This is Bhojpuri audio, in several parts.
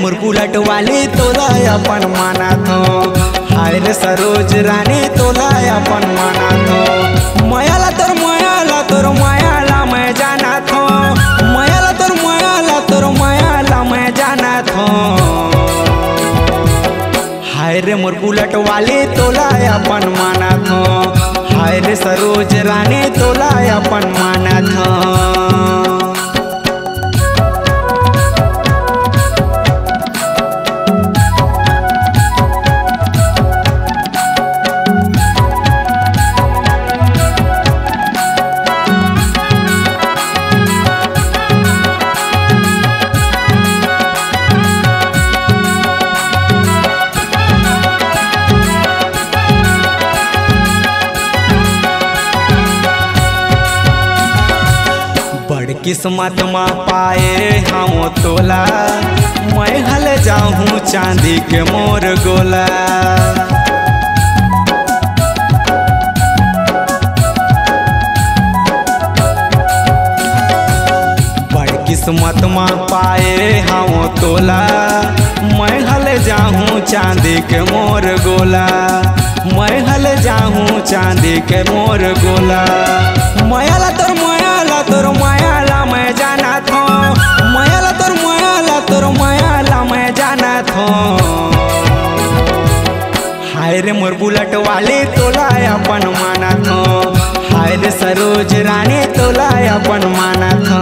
मोर बुलेट वाली तोला अपन माना थो। हाय रे सरोज रानी तोला अपन माना थो। मायाला तोर मायाला मैं जाना थो। मायाला तोर मायाला मैं जाना थो। हाय रे मोर बुलेट वाली तोला अपन माना थो। हाय रे सरोज रानी तोला अपन माना थो। किस्मत में पाए हम तोला, मैं हल जाऊँ चांदी के मोर गोला। बड़ किस्मत में पाए हम तोला, मैं हल जाऊँ चांदी के मोर गोला। मैं हल जाऊँ चांदी के मोर गोला। मायाला तोर मायाला मैं जाना थो। मायाला तोर मायाला मैं जाना थो। हाय रे मोर बुलेट वाली तोला अपन माना थो। हाय रे सरोज रानी तोला अपन माना थो।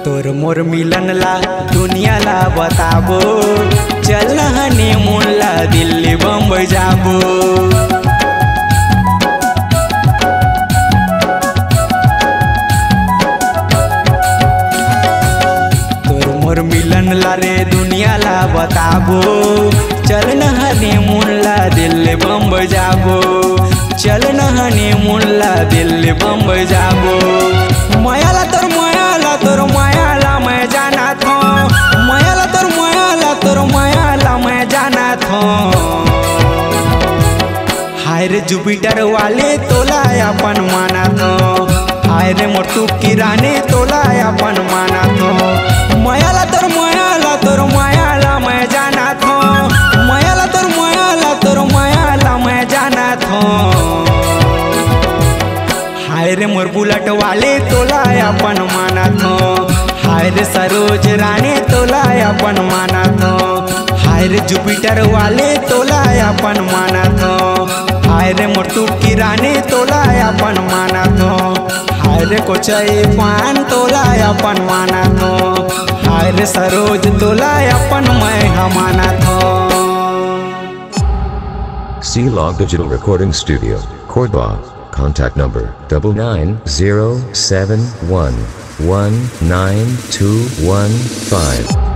तोर मोर मिलन ला दुनिया ला बताबो, चल हनीमून ला दिल्ली बम्बई जाबो। तोर मोर मिलन ला रे दुनिया ला बताबो, चल हनीमून ला दिल्ली बम्बई जाबो। चल हनीमून ला दिल्ली बम्बई जाबो। मायाला तोर मायाला मैं जाना थो। मायाला तोर मायाला मैं जाना थो। हाय रे जुपिटर वाले तोला अपन माना थो। हाय रे मोर तुकी रानी तोला अपन माना थो। मायाला तोर मायाला मैं जाना थो। मायाला तोर मायाला मैं जाना थो। हाय रे मोर बुलेट वाली तोला अपन माना थो। हाय रे सरोज रानी तोला अपन माना थो। हाय रे जुपिटर वाले तोला अपन माना थो। हाय रे मोर तुकी रानी तोला अपन माना थो। हाय रे कोचई पान तोला अपन माना थो। हाय रे सरोज तोला अपन मैं माना थो। C-Log Digital Recording Studio, Cordoba. Contact number 99071192115.